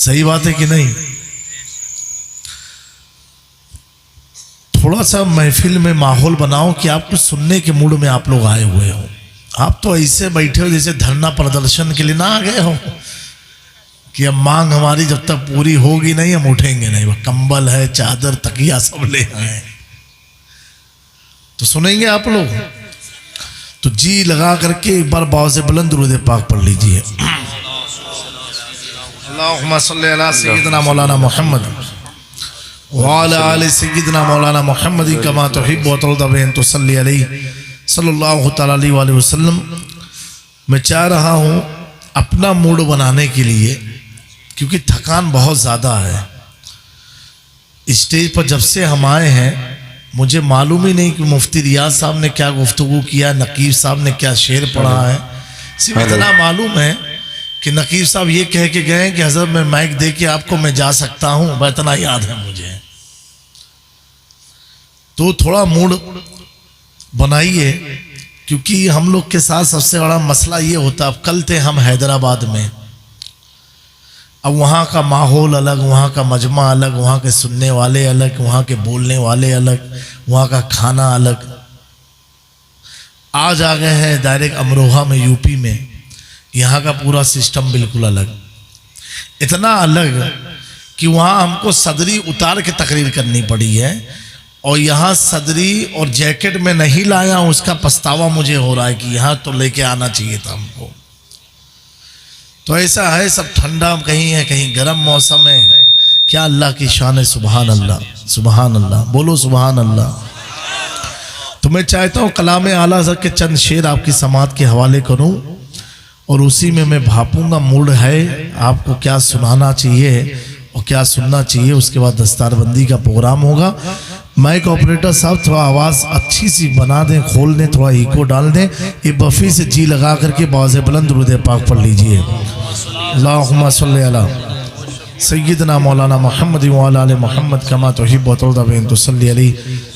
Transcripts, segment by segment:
सही बात है कि नहीं? थोड़ा सा महफिल में माहौल बनाओ कि आपको सुनने के मूड में आप लोग आए हुए हो। आप तो ऐसे बैठे हो जैसे धरना प्रदर्शन के लिए ना आ गए हो कि अब मांग हमारी जब तक पूरी होगी नहीं हम उठेंगे नहीं। वो कंबल है, चादर, तकिया सब ले आए, तो सुनेंगे आप लोग? तो जी लगा करके एक बार बाव से बुलंद दुरूद पाक पढ़ लीजिए। अल्लाहुम्मा सल्ली अला सय्यिदना मौलाना मुहम्मद व अला आलि सय्यिदना मौलाना मुहम्मद कमा तुहिब्बु व तुरदी अन तुसल्ली अलैहि सल्लल्लाहु तआला अलैहि वसल्लम। मैं चाह रहा हूँ अपना मूड बनाने के लिए, क्योंकि थकान बहुत ज़्यादा है। स्टेज पर जब से हम आए हैं मुझे मालूम ही नहीं कि मुफ्ती रियाज साहब ने क्या गुफ्तगू किया, नकीब साहब ने क्या शेर पढ़ा है। सिर्फ इतना मालूम है कि नकीब साहब ये कह के गए कि हज़रत मैं माइक दे के आपको मैं जा सकता हूँ, वह इतना याद है मुझे। तो थोड़ा मूड बनाइए, क्योंकि हम लोग के साथ सबसे बड़ा मसला ये होता। अब कल थे हम हैदराबाद में, अब वहाँ का माहौल अलग, वहाँ का मजमा अलग, वहाँ के सुनने वाले अलग, वहाँ के बोलने वाले अलग, वहाँ का खाना अलग। आज आ गए हैं डायरेक्ट अमरोहा में, यूपी में, यहाँ का पूरा सिस्टम बिल्कुल अलग, इतना अलग कि वहाँ हमको सदरी उतार के तकरीर करनी पड़ी है, और यहाँ सदरी और जैकेट में नहीं लाया हूँ, उसका पछतावा मुझे हो रहा है कि यहाँ तो लेके आना चाहिए था हमको। तो ऐसा है, सब ठंडा कहीं है कहीं गर्म मौसम है। क्या अल्लाह की शान है, सुभान अल्लाह, सुभान अल्लाह, बोलो सुभान अल्लाह। तो मैं चाहता हूँ कलाम आला हज़रत के चंद शेर आपकी समात के हवाले करूँ, और उसी में मैं भापूंगा मूड है आपको क्या सुनाना चाहिए और क्या सुनना चाहिए। उसके बाद दस्तारबंदी का प्रोग्राम होगा। माइक ऑपरेटर साहब थोड़ा आवाज़ अच्छी सी बना दें, खोल दें, थोड़ा इको डाल दें। ये बफ़ी से जी लगा करके बाज़ बुलंद दुरूद पाक पढ़ लीजिए। अल्लाहुम्मा सल्ली अला सय्यिदना मौलाना मुहम्मद व अला आलि मुहम्मद कमा तुहिब्बु व तुरदी अन तुसल्ली अलैहि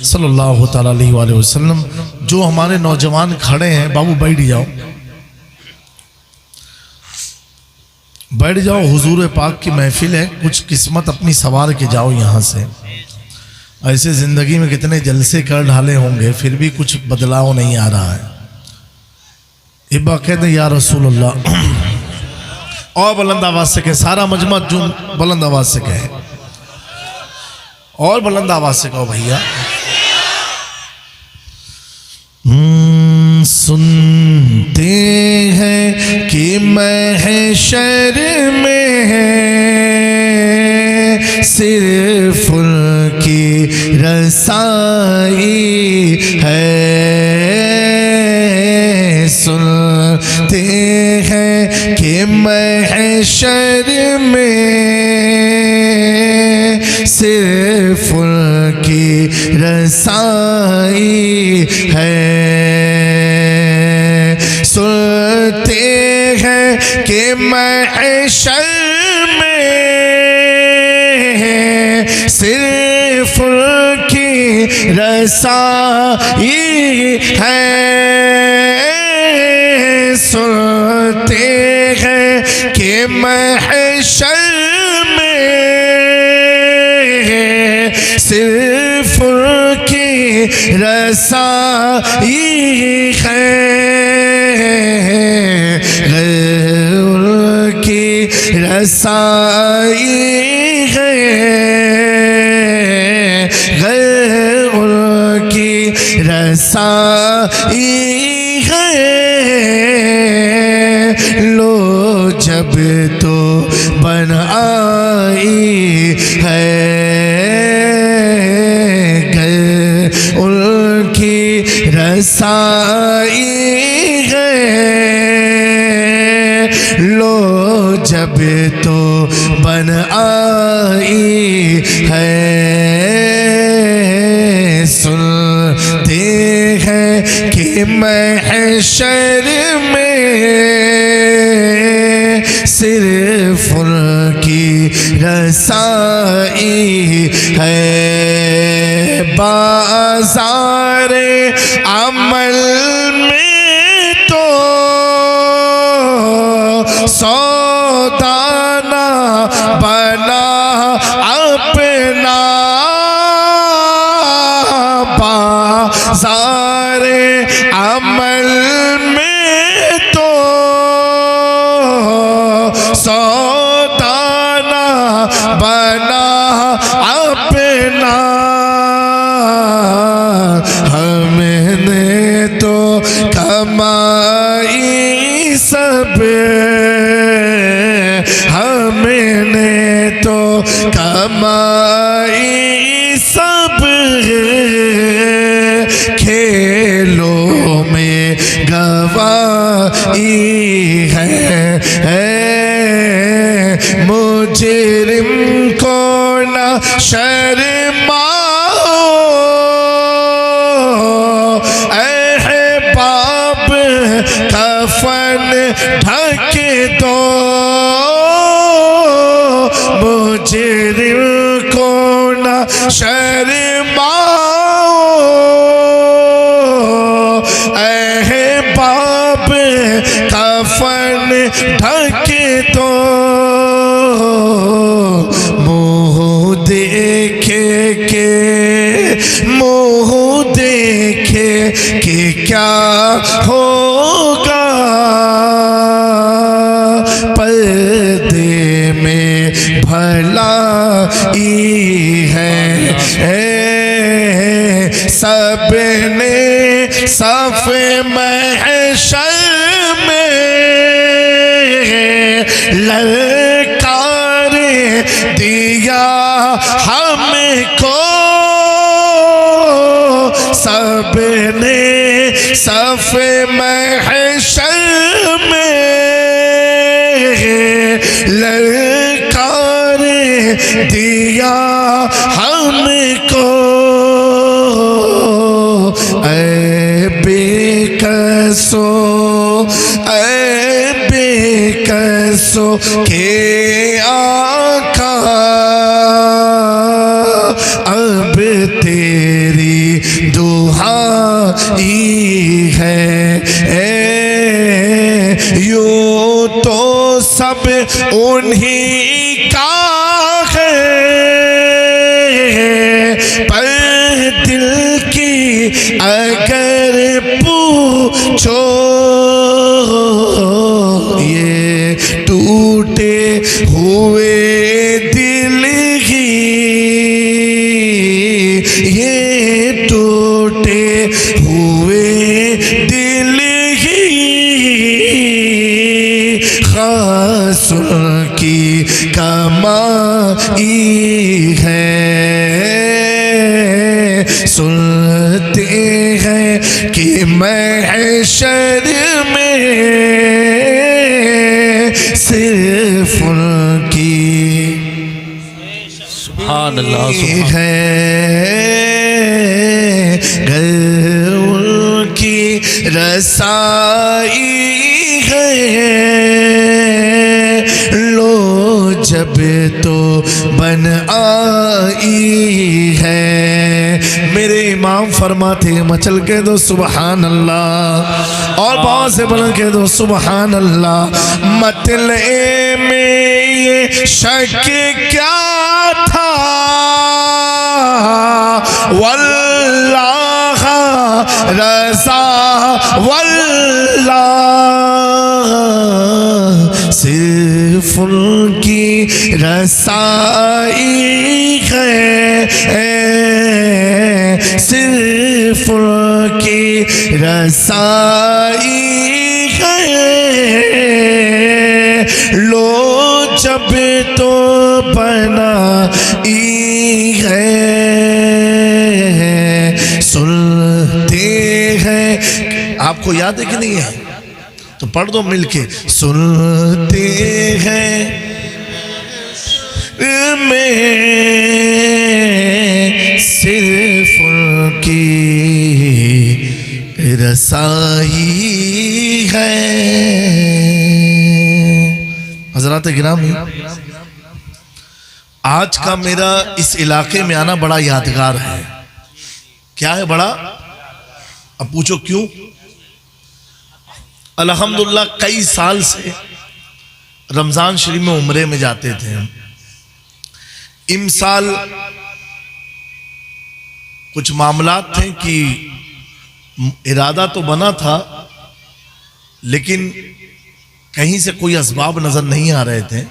सल्लल्लाहु तआला अलैहि वसल्लम। जो हमारे नौजवान खड़े हैं, बाबू बैठ जाओ, बैठ जाओ। हुजूर पाक की महफिल है, कुछ किस्मत अपनी सवार के जाओ यहाँ से। ऐसे जिंदगी में कितने जलसे कर ढाले होंगे, फिर भी कुछ बदलाव नहीं आ रहा है। इब्बा कहते या रसूल अल्लाह, और बुलंद आवाज से कहे, सारा मजमा जो बुलंद आवाज से कहे, और बुलंद आवाज से कहो भैया। सुनते हैं कि महशर में है सिर्फ उनकी रसाई है। सुनते हैं कि महशर में सिर्फ उनकी रसाई है। सुनते हैं कि महशर में सिर्फ उनकी रसाई है। सुनते हैं कि महशर में सिर्फ उनकी रसाई है। उनकी रसाई है, उनकी रसाई है। लो जब तो बन आई है, उनकी रसाई है। लो जब तो बन आई है। सुनते हैं कि महशर में सिर्फ उनकी रसाई है। बाज़ारे अमल में तो सौदाना बना अपना बाज़ारे अमल में तो सौदाना बना अपना। हमने तो कमाई सब, हमने तो कमाई सब खेलों में गवाई है। मुजरिम को न शर्माओ, अहबाब कफन ढक दो। मुजरिम को न शर्माओ, अहबाब कफन ढक दो। मुँह देखे के, मुँह देखे कि क्या होगा, पर्दे में भलाई है। सबने सफ़ महशर में ललकार दिया हमको। सबने सफ़ महशर में ललकार दिया हमको। बेकसो, बेकसो के आका, अब तेरी दुहाई है। यूं तो सब उन्हीं का है, पर दिल की अगर पूछो, ये टूटे हुए दिल ही, ये टूटे हुए दिल ही खास की कमाई है। सुनते हैं कि महशर में सिर्फ उनकी सुभान अल्लाह है, घर उनकी रसाई है। लो जब तो बन आई है। मेरे इमाम फरमाते मचल के दो सुबहान अल्लाह, और बहुत से बुलंद के दो सुबहान अल्लाह। मतले में ये शक क्या था, वल्लाह रज़ा वल्लाह, सिर्फ उनकी रसाई है, सिर्फ उनकी रसाई है। लो जब तो बनाई है, सुनते हैं। आपको याद है कि नहीं है तो पढ़ दो मिलके। सुनते हैं में सिर्फ उनकी रसाई है। हज़रात गिरामी, आज का मेरा इस इलाके में आना बड़ा यादगार है। क्या है बड़ा? अब पूछो क्यों? अल्हम्दुलिल्लाह कई साल से रमज़ान शरीफ में उम्रे में जाते थे हम। इमसाल कुछ मामलात थे कि इरादा तो बना था, लेकिन कहीं से कोई असबाब नजर नहीं आ रहे थे।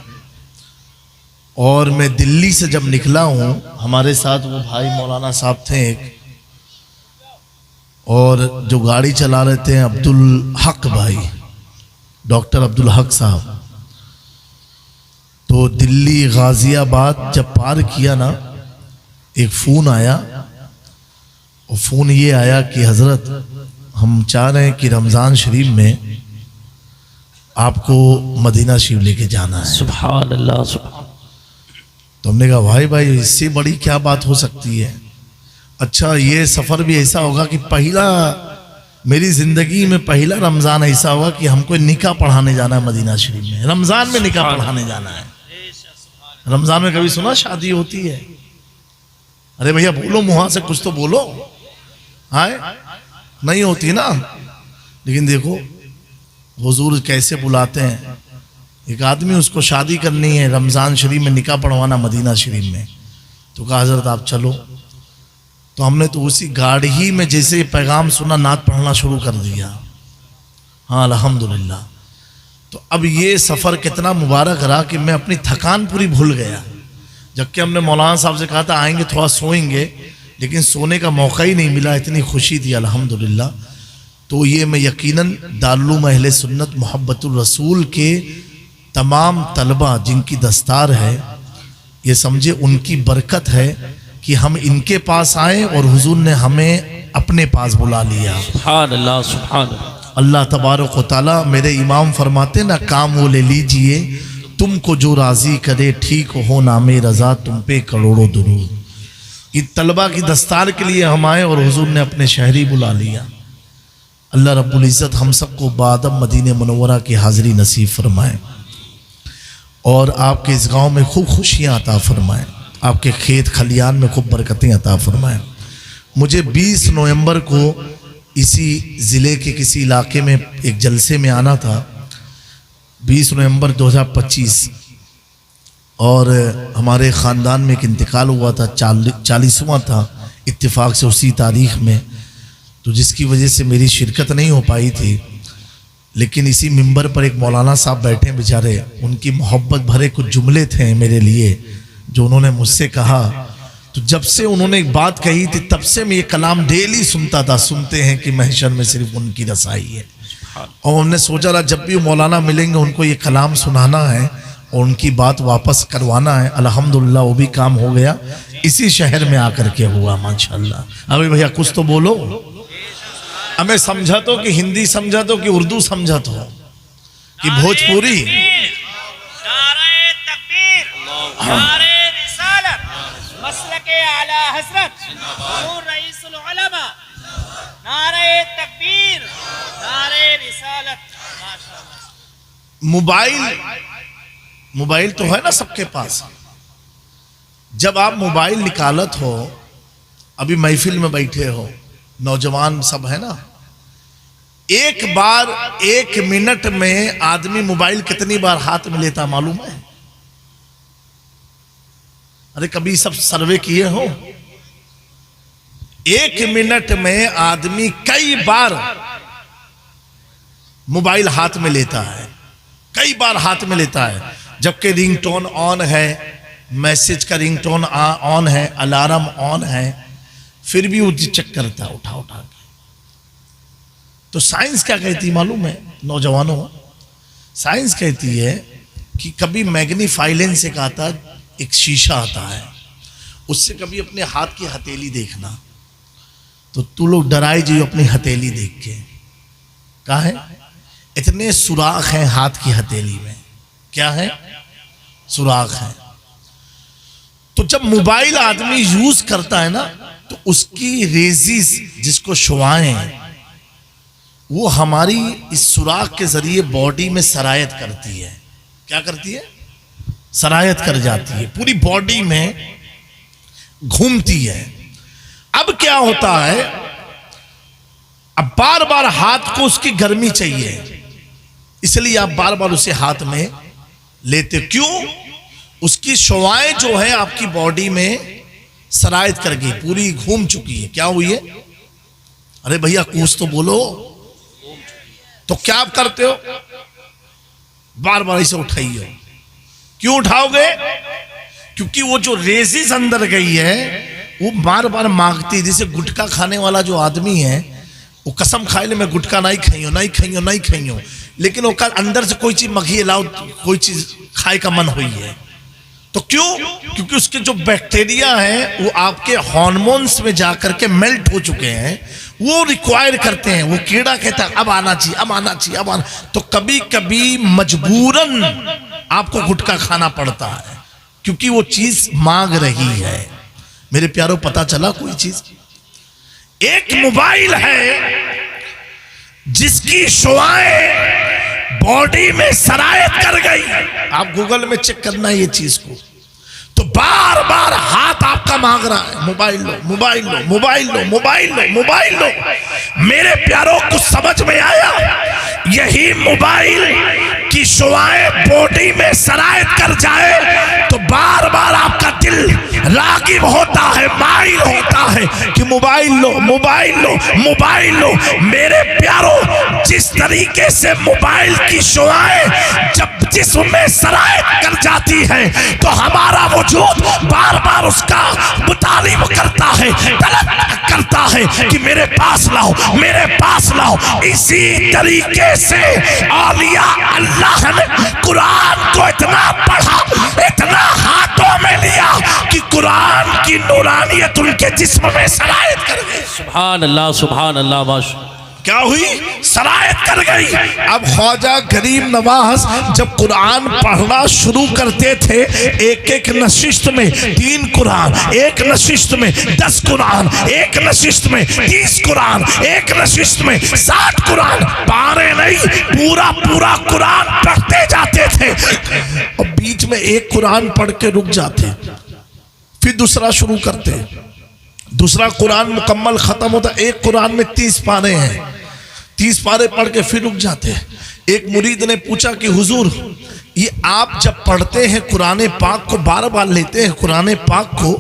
और मैं दिल्ली से जब निकला हूं, हमारे साथ वो भाई मौलाना साहब थे एक, और जो गाड़ी चला रहे थे अब्दुल हक भाई, डॉक्टर अब्दुल हक साहब। तो दिल्ली गाजियाबाद जब पार किया ना, एक फ़ोन आया, और फ़ोन ये आया कि हज़रत हम चाह रहे हैं कि रमज़ान शरीफ में आपको मदीना शरीफ लेके जाना है। सुभान अल्लाह, सुभान। तो हमने कहा भाई इससे बड़ी क्या बात हो सकती है। अच्छा, ये सफ़र भी ऐसा होगा कि मेरी ज़िंदगी में पहला रमज़ान ऐसा होगा कि हमको निकाह पढ़ाने जाना है मदीना शरीफ में। रमज़ान में निकाह पढ़ाने जाना है। रमज़ान में कभी सुना शादी होती है? अरे भैया बोलो, मुँह से कुछ तो बोलो। आए नहीं होती ना। लेकिन देखो हुजूर कैसे बुलाते हैं। एक आदमी, उसको शादी करनी है, रमज़ान शरीफ में निकाह पढ़वाना मदीना शरीफ में। तो कहा हज़रत आप चलो। तो हमने तो उसी गाड़ी ही में जैसे पैगाम सुना, नात पढ़ना शुरू कर दिया। हाँ अल्हम्दुलिल्लाह। तो अब ये सफ़र कितना मुबारक रहा कि मैं अपनी थकान पूरी भूल गया। जबकि हमने मौलाना साहब से कहा था आएंगे थोड़ा सोएंगे, लेकिन सोने का मौका ही नहीं मिला। इतनी खुशी थी अल्हम्दुलिल्लाह। तो ये मैं यकीनन दारुल अहले सुन्नत मोहब्बतुर रसूल के तमाम तलबा जिनकी दस्तार है, ये समझे उनकी बरकत है कि हम इनके पास आए और हुजूर ने हमें अपने पास बुला लिया। सुभान अल्लाह, सुभान अल्लाह। अल्लाह तबारक व तआला मेरे इमाम फरमाते ना, काम वो ले लीजिए तुमको जो राजी करे, ठीक हो नामे रजा तुम पे करोड़ों दुरूद। इन तलबा की दस्तार के लिए हम आए और हुजूर ने अपने शहरी बुला लिया। अल्लाह रब्बुल इज़्ज़त हम सबको बादम मदीने मुनव्वरा की हाज़िरी नसीब फरमाए और आपके इस गाँव में खूब खुशियाँ अता फरमाए, आपके खेत खलियान में खूब बरकतें अता फरमाए। मुझे 20 नवंबर को इसी ज़िले के किसी इलाके में एक जलसे में आना था, 20 नवंबर 2025, और हमारे ख़ानदान में एक इंतकाल हुआ था, 40वां था इत्तेफाक से उसी तारीख़ में। तो जिसकी वजह से मेरी शिरकत नहीं हो पाई थी। लेकिन इसी मिंबर पर एक मौलाना साहब बैठे बेचारे, उनकी मोहब्बत भरे कुछ जुमले थे मेरे लिए जो उन्होंने मुझसे कहा। तो जब से उन्होंने एक बात कही थी तब से मैं ये कलाम डेली सुनता था। सुनते हैं कि महशर में सिर्फ उनकी रसाई है। और हमने सोचा था जब भी मौलाना मिलेंगे उनको ये कलाम सुनाना है और उनकी बात वापस करवाना है। अल्हम्दुलिल्लाह वो भी काम हो गया, इसी शहर में आकर के हुआ माशाअल्लाह। अभी भैया कुछ तो बोलो। हमें समझा तो कि हिंदी समझा तो कि उर्दू समझा तो कि भोजपुरी। नारे तकबीर, नारे रिसालत, मसलके आला हज़रत, हुज़ूर रईसुल उलमा। नारे तकबीर, नारे रिसालत। मोबाइल तो है ना सबके पास। जब आप मोबाइल निकालत हो, अभी महफिल में बैठे हो, नौजवान सब है ना, एक बार 1 मिनट में आदमी मोबाइल कितनी बार हाथ में लेता मालूम है? अरे कभी सब सर्वे किए हो? 1 मिनट में आदमी कई बार मोबाइल हाथ में लेता है, कई बार हाथ में लेता है। जबकि रिंगटोन ऑन है, मैसेज का रिंगटोन ऑन है, अलार्म ऑन है, फिर भी वो चेक करता है उठा उठा के। तो साइंस क्या कहती मालूम है नौजवानों? साइंस कहती है कि कभी मैग्नीफाई लेंस से आता, एक शीशा आता है, उससे कभी अपने हाथ की हथेली देखना। तो तू लोग डराए जी अपनी हथेली देख के। क्या है? इतने सुराख हैं हाथ की हथेली में। क्या है? सुराख है। तो जब मोबाइल आदमी यूज करता है ना, तो उसकी रेजिस जिसको शुआएं, वो हमारी इस सुराख के जरिए बॉडी में सरायत करती है। क्या करती है? सरायत कर जाती है, पूरी बॉडी में घूमती है। अब क्या होता है, अब बार बार हाथ को उसकी गर्मी चाहिए, इसलिए आप बार बार उसे हाथ में लेते। क्यों? उसकी शुआएं जो है आपकी बॉडी में सरायत कर गई, पूरी घूम चुकी है। क्या हुई है? अरे भैया कुछ तो बोलो। तो क्या आप करते हो? बार बार इसे उठाइए। क्यों उठाओगे? क्योंकि वो जो रेजिस अंदर गई है वो बार बार मांगती। जैसे गुटखा खाने वाला जो आदमी है वो कसम खाए ले मैं गुटखा नहीं खाइयो, नहीं खाइयो, नहीं खाइयो, लेकिन वो कल अंदर से कोई चीज मखी लाओ, कोई चीज खाए का मन हुई है। तो क्यों? क्योंकि उसके जो बैक्टीरिया है वो आपके हार्मोन्स में जाकर के मेल्ट हो चुके हैं, वो रिक्वायर करते हैं। वो कीड़ा कहता है अब आना चाहिए, अब आना चाहिए, अब आना। तो कभी कभी मजबूरन आपको गुटखा खाना पड़ता है क्योंकि वो चीज मांग रही है। मेरे प्यारों, पता चला कोई चीज? एक मोबाइल है जिसकी शुआएं बॉडी में सरायत कर गई। आप गूगल में चेक करना ये चीज को। तो बार बार हाथ आपका मांग रहा है मोबाइल लो, मोबाइल लो, मोबाइल लो, मोबाइल लो, मोबाइल लो। मेरे प्यारों, कुछ समझ में आया? यही मोबाइल की शुआएं बॉडी में सरायत कर जाए तो बार बार आपका दिल रागिब होता है, माइल होता है कि मोबाइल लो, मोबाइल लो, मोबाइल लो। मेरे प्यारों, जिस तरीके से मोबाइल की शुआएं जब जिस्म में सरायत कर जाती है तो हमारा वजूद बार बार उसका मुतालिब करता है, तलब करता है कि मेरे पास लाओ, मेरे पास लाओ। इसी तरीके से औलिया अल्लाह ने कुरान को इतना पढ़ा, इतना हाथों में लिया कि कुरान की नूरानियत उनके जिस्म में सरायत कर गई। सुभान अल्लाह, सुभान अल्लाह। माशा क्या हुई? सरायत कर गई। अब ख्वाजा गरीब नवाज जब कुरान पढ़ना शुरू करते थे, एक एक नशिस्त में 3 कुरान, एक नशिस्त में 10 कुरान, एक नशिस्त में 30 कुरान, एक नशिस्त में 60 कुरान, पारे नहीं पूरा पूरा कुरान पढ़ते जाते थे। और बीच में एक कुरान पढ़ के रुक जाते, फिर दूसरा शुरू करते। दूसरा कुरान मुकम्मल खत्म होता, एक कुरान में 30 पारे हैं, 30 पारे पढ़ के फिर रुक जाते। एक मुरीद ने पूछा कि हुजूर, ये आप जब पढ़ते हैं कुरान पाक को, बार बार लेते हैं कुरान पाक को,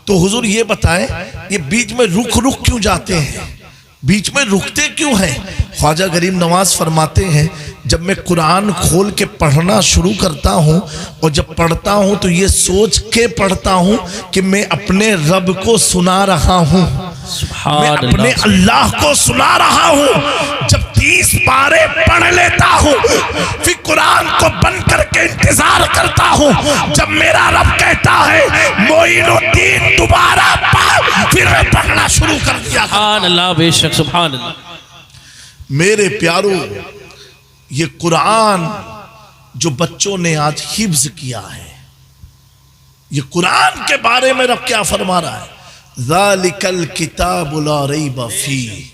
तो हुजूर ये बताएं ये बीच में रुक रुक क्यों जाते हैं, बीच में रुकते क्यों हैं? ख्वाजा गरीब नवाज फरमाते हैं, जब मैं कुरान खोल के पढ़ना शुरू करता हूँ और जब पढ़ता हूँ तो ये सोच के पढ़ता हूँ कि मैं अपने रब को सुना रहा हूँ, मैं अपने अल्लाह को सुना रहा हूँ। जब 30 पारे पढ़ लेता हूँ फिर कुरान को बंद करके इंतजार करता हूँ जब मेरा रब कहता है मोइनुद्दीन दोबारा पढ़, फिर मैं पढ़ना शुरू कर दिया। सुभान अल्लाह, बेशक सुभान अल्लाह। मेरे प्यारों, ये कुरान जो बच्चों ने आज हिफ्ज किया है, ये कुरान के बारे में रब क्या फरमा रहा है? ज़ालिकल किताबु ला रैब फी,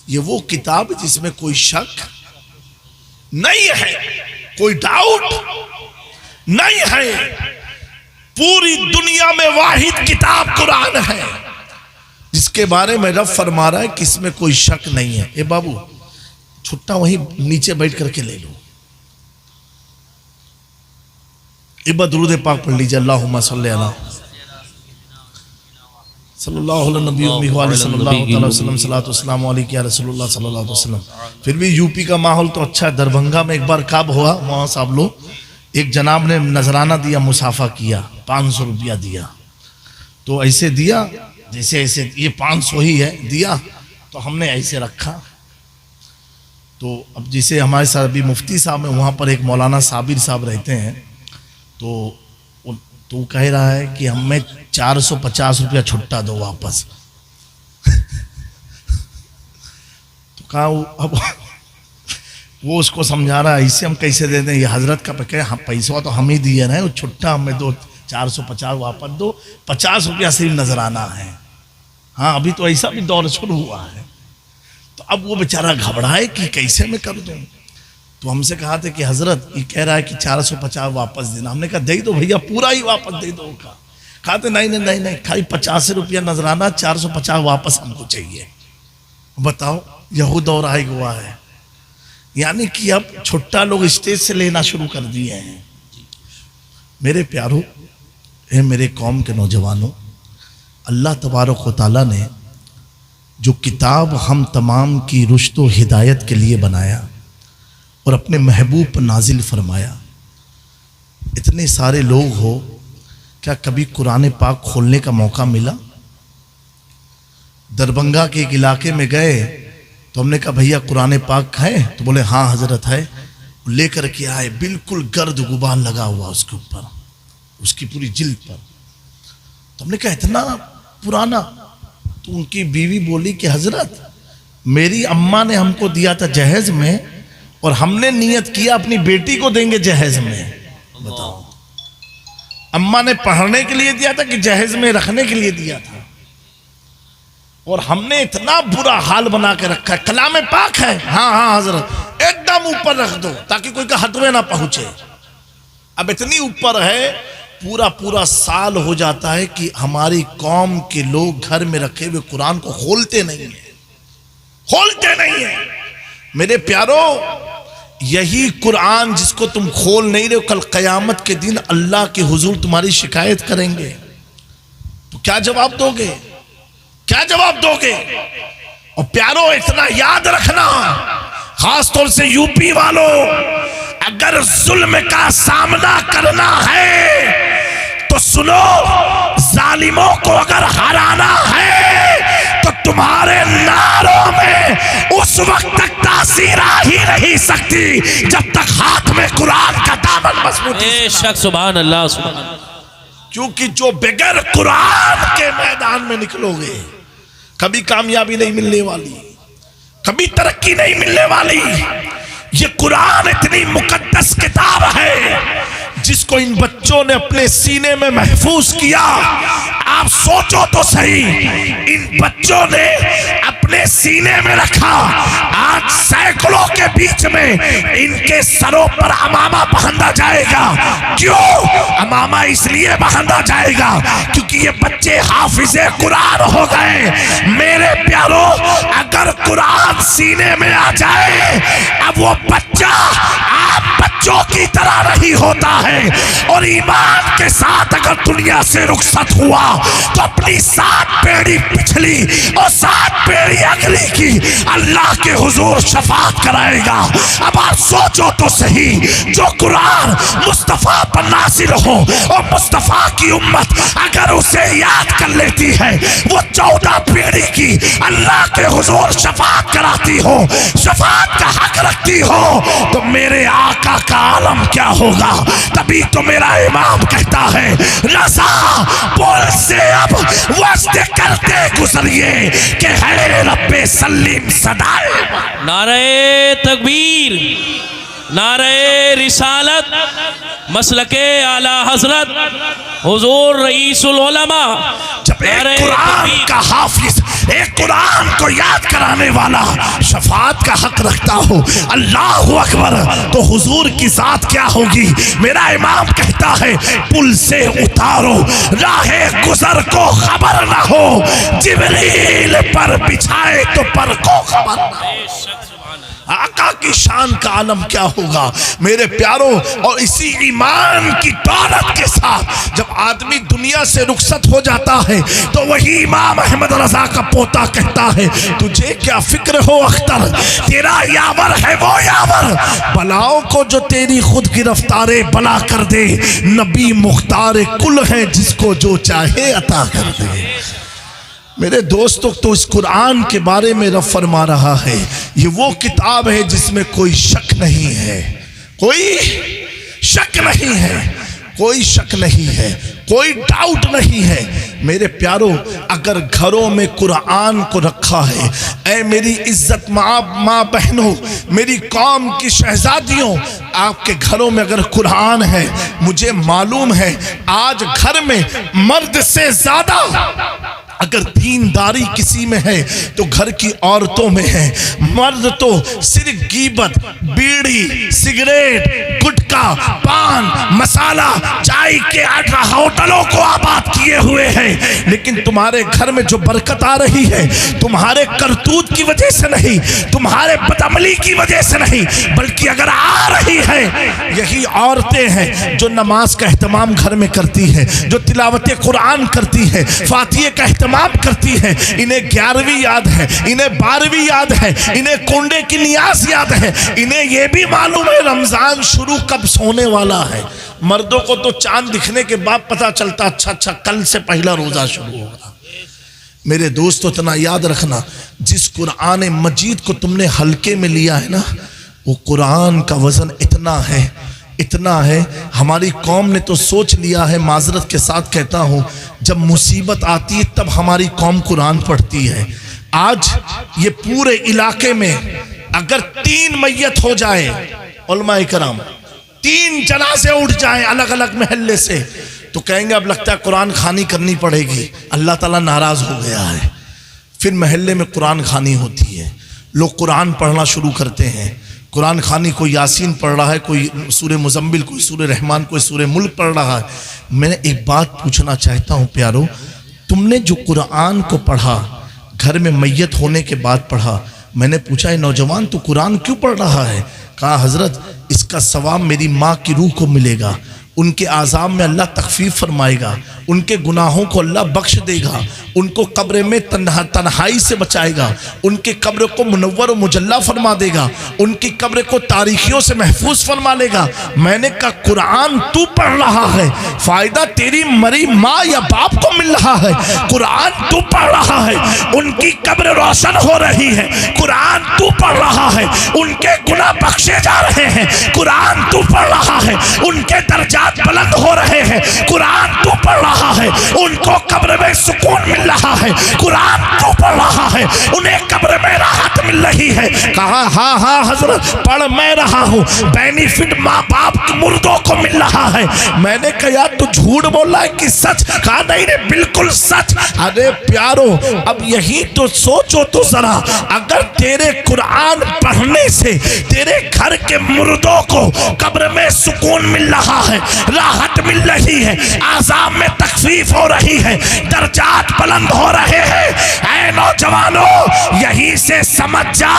ये वो किताब जिसमें कोई शक नहीं है, कोई डाउट नहीं है। पूरी दुनिया में वाहिद किताब कुरान है जिसके बारे में रब फरमा रहा है कि इसमें कोई शक नहीं है। ए बाबू, छुट्टा वहीं नीचे बैठ करके ले लो। इब्बा दुरूद पाक पढ़ लीजिए, अल्लाहुम्मा सल्ली अला सल्लल्लाहु अलैहि वसल्लम। फिर भी यूपी का माहौल तो अच्छा है। दरभंगा में एक बार कब हुआ, वहाँ साहब लोग, एक जनाब ने नजराना दिया, मुसाफा किया, 500 रुपया दिया। तो ऐसे दिया जैसे ऐसे, ये 500 ही है दिया, तो हमने ऐसे रखा। तो अब जैसे हमारे साथ अभी मुफ्ती साहब में, वहाँ पर एक मौलाना साबिर साहब रहते हैं, तो कह रहा है कि हमें 450 रुपया छुट्टा दो वापस। तो कहा अब वो उसको समझा रहा है, इससे हम कैसे दे दें, ये हजरत का पैसा तो हम ही दिए ना, वो छुट्टा हमें दो, 450 वापस दो, 50 रुपया सिर्फ नजराना है। हाँ, अभी तो ऐसा भी दौर शुरू हुआ है। तो अब वो बेचारा घबराए कि कैसे मैं कर दूं। तो हमसे कहा था कि हजरत ये कह रहा है कि 450 वापस देना। हमने कहा दे दो भैया, पूरा ही वापस दे दो। कहा तो नहीं, खाली 50 रुपया नजराना, 450 वापस हमको चाहिए। बताओ, यहूद और आए हुआ है। यानी कि अब छुट्टा लोग स्टेज से लेना शुरू कर दिए हैं। मेरे प्यारों, ए मेरे कौम के नौजवानों, अल्लाह तबारक व तआला ने जो किताब हम तमाम की रुश्द व हिदायत के लिए बनाया और अपने महबूब पर नाजिल फरमाया, इतने सारे लोग हो, क्या कभी कुरान पाक खोलने का मौका मिला? दरभंगा के एक इलाके में गए तो हमने कहा भैया कुरान पाक है? तो बोले हाँ हजरत है। लेकर के आए, बिल्कुल गर्द गुबार लगा हुआ उसके ऊपर, उसकी पूरी जिल्द पर। तो हमने कहा इतना पुराना? तो उनकी बीवी बोली कि हजरत मेरी अम्मा ने हमको दिया था जहेज में और हमने नियत किया अपनी बेटी को देंगे जहेज में। बताओ, अम्मा ने पढ़ने के लिए दिया था कि जहेज में रखने के लिए दिया था? और हमने इतना बुरा हाल बना के रखा है। कलाम पाक है, हाँ हाँ हजरत एकदम ऊपर रख दो ताकि कोई का हटवे ना पहुंचे। अब इतनी ऊपर है, पूरा पूरा साल हो जाता है कि हमारी कौम के लोग घर में रखे हुए कुरान को खोलते नहीं है, खोलते नहीं है। मेरे प्यारो, यही कुरान जिसको तुम खोल नहीं रहे हो, कल कयामत के दिन अल्लाह के हुजूर तुम्हारी शिकायत करेंगे, तो क्या जवाब दोगे? क्या जवाब दोगे? और प्यारो इतना याद रखना, खास तौर से यूपी वालों, अगर जुल्म का सामना करना है तो सुनो, जालिमों को अगर हराना है तो तुम्हारे नारों में उस वक्त तक तासीर आ ही नहीं सकती जब तक हाथ में कुरान का दामन मजबूती से। बेशक सुभान अल्लाह, सुभान अल्लाह। क्योंकि जो बगैर कुरान के मैदान में निकलोगे, कभी कामयाबी नहीं मिलने वाली, कभी तरक्की नहीं मिलने वाली। ये कुरान इतनी मुकद्दस किताब है जिसको इन बच्चों ने अपने सीने में महफूज किया। आप सोचो तो सही, इन बच्चों ने अपने सीने में रखा। आज सैकड़ों के बीच में इनके सरों पर अमामा पहना जाएगा। क्यों अमामा? इसलिए पहना जाएगा क्योंकि ये बच्चे हाफिजे कुरान हो गए। मेरे प्यारों, अगर कुरान सीने में आ जाए, अब वो बच्चा आप बच्चों की तरह नहीं होता है। और ईमान के साथ अगर दुनिया से रुखसत हुआ तो अपनी 7 पीढ़ी पिछली और 7 पीढ़ी अगली की अल्लाह के हुजूर शफाअत कराएगा। अब आप सोचो तो सही, जो कुरान मुस्तफा पर नासिल हो और मुस्तफा की उम्मत अगर उसे याद कर लेती है, वो 14 पीढ़ी की अल्लाह के हुजूर शफाअत कराती हो, शफाअत का हक रखती हो, तो मेरे आका का आलम क्या होगा? तभी तो मेरा इमाम कहता है, रज़ा बोल से अब वस्ते करते गुजरिए कि है रब्बे सलीम सदाए। नारे तकबीर, नारे रिसालत, मसलके आला हजरत हुजूर रईसुल उलमा। जब एक कुरान का हाफिज, एक कुरान को याद कराने वाला शफाअत का हक रखता हो, अल्लाहु अकबर, तो हुजूर की जात क्या होगी? मेरा इमाम कहता है, पुल से उतारो राहे गुजर को खबर ना हो, जिब्रील पर बिछाए तो पर को खबर ना हो। आका की शान का आलम क्या होगा मेरे प्यारों? और इसी ईमान की दौलत के साथ जब आदमी दुनिया से रुखसत हो जाता है तो वही इमाम अहमद रजा का पोता कहता है, तुझे क्या फिक्र हो अख्तर, तेरा यावर है वो यावर, बलाओं को जो तेरी खुद गिरफ्तारे बला कर दे, नबी मुख्तार कुल है जिसको जो चाहे अता कर दे। मेरे दोस्तों, तो इस कुरान के बारे में रब फरमा रहा है, ये वो किताब है जिसमें कोई शक नहीं है, कोई शक नहीं है, कोई शक नहीं है, कोई डाउट नहीं है। मेरे प्यारों, अगर घरों में कुरान को रखा है, ऐ मेरी इज्जत माँ बहनों, मेरी कौम की शहजादियों, आपके घरों में अगर कुरान है, मुझे मालूम है आज घर में मर्द से ज्यादा अगर दीनदारी किसी में है तो घर की औरतों में है। मर्द तो सिर्फ गीबत, बीड़ी, सिगरेट, गुटखा, पान, मसाला, चाय के 18 होटलों को आबाद किए हुए हैं, लेकिन तुम्हारे घर में जो बरकत आ रही है तुम्हारे करतूत की वजह से नहीं, तुम्हारे बदअमली की वजह से नहीं, बल्कि अगर आ रही है यही औरतें हैं जो नमाज का एहतमाम घर में करती है, जो तिलावत कुरान करती है, फातिहे का एहतमाम करती है। इन्हें 11वीं याद है, इन्हें 12वीं याद है, इन्हें कुंडे की नियाज याद है, इन्हें यह भी मालूम है रमजान शुरू कब होने वाला है। मर्दों को तो चांद दिखने के बाद पता चलता, अच्छा कल से पहला रोजा शुरू होगा। मेरे दोस्तों इतना याद रखना, जिस कुरान मजीद को तुमने हल्के में लिया है ना, वो कुरान का वजन इतना है। हमारी कौम ने तो सोच लिया है, माजरत के साथ कहता हूँ, जब मुसीबत आती है तब हमारी कौम कुरान पढ़ती है। आज ये पूरे इलाके में अगर 3 मैयत हो जाए, उलमाए कराम 3 जनाजे उठ जाएं अलग अलग महल्ले से, तो कहेंगे अब लगता है कुरान खानी करनी पड़ेगी, अल्लाह ताला नाराज हो गया है। फिर महल्ले में कुरान खानी होती है, लोग कुरान पढ़ना शुरू करते हैं। कुरान खानी, कोई यासीन पढ़ रहा है, कोई सूरे मुजम्मिल, कोई सूरे रहमान, कोई सूरे मुल्क पढ़ रहा है। मैं एक बात पूछना चाहता हूँ प्यारो, तुमने जो कुरान को पढ़ा घर में मैयत होने के बाद पढ़ा, मैंने पूछा नौजवान तू कुरान क्यों पढ़ रहा है? कहा हजरत इसका सवाब मेरी माँ की रूह को मिलेगा, उनके आज़ाब में अल्लाह तखफीफ फरमाएगा, उनके गुनाहों को अल्लाह बख्श देगा, उनको कब्र में तन्हाई से बचाएगा, उनके कब्र को मुनव्वर मुजल्ला फरमा देगा, उनकी कब्र को तारीखियों से महफूज फरमा लेगा। मैंने कहा कुरान तू पढ़ रहा है, फायदा तेरी मरी माँ या बाप को मिल रहा है। कुरान तू पढ़ रहा है, उनकी कब्र रोशन हो रही है। कुरान तू पढ़ रहा है, उनके गुनाह बख्शे जा रहे हैं। कुरान तू पढ़ रहा है, उनके दर्जात बुलंद हो रहे हैं। कुरान तू पढ़ रहा है, उनको कब्र में सुकून मिल रहा है। कुरान तू पढ़ रहा है, उन्हें कब्र में राहत मिल रही है। कहा हाँ हजरत पढ़ मैं रहा हूँ, बेनिफिट माँ बाप के मुर्दों को मिल रहा है। मैंने कहा यार तू झूठ बोल रहा है कि सच? कहा नहीं रे बिल्कुल सच। अरे प्यारो अब यही तो सोचो तो जरा, अगर तेरे कुरान पढ़ने से तेरे घर के मुर्दों को कब्र में सुकून मिल रहा है, राहत मिल रही है, आज़ाब में तखफीफ हो रही है, दर्जात बुलंद हो रहे हैं, ऐ नौजवानों यही से समझ जा,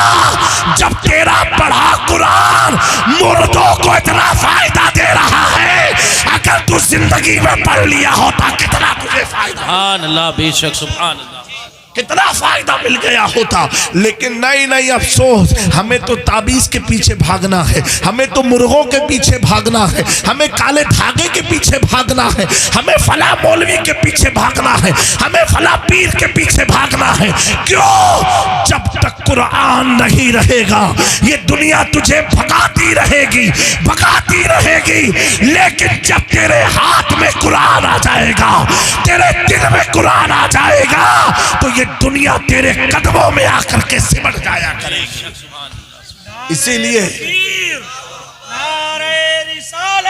जब तेरा पढ़ा कुरान मुर्दों को इतना फायदा दे रहा है, अगर तू जिंदगी में पढ़ लिया होता कितना तुझे फायदा। सुभान अल्लाह, बेशक सुभान अल्लाह, कितना फायदा मिल गया होता। लेकिन नहीं अफसोस, हमें तो ताबीज के पीछे भागना है, हमें तो मुर्गों के पीछे भागना है, हमें काले धागे के पीछे भागना है, हमें फला मौलवी के पीछे भागना है, हमें फला पीर के पीछे भागना है। क्यों? जब तक कुरान नहीं रहेगा ये दुनिया तुझे भगाती रहेगी। लेकिन जब तेरे हाथ में कुरान आ जाएगा, तेरे दिल में कुरान आ जाएगा, तो ये दुनिया तेरे कदमों में आकर के सिमट जाया करेगी। इसीलिए नारे रिसालत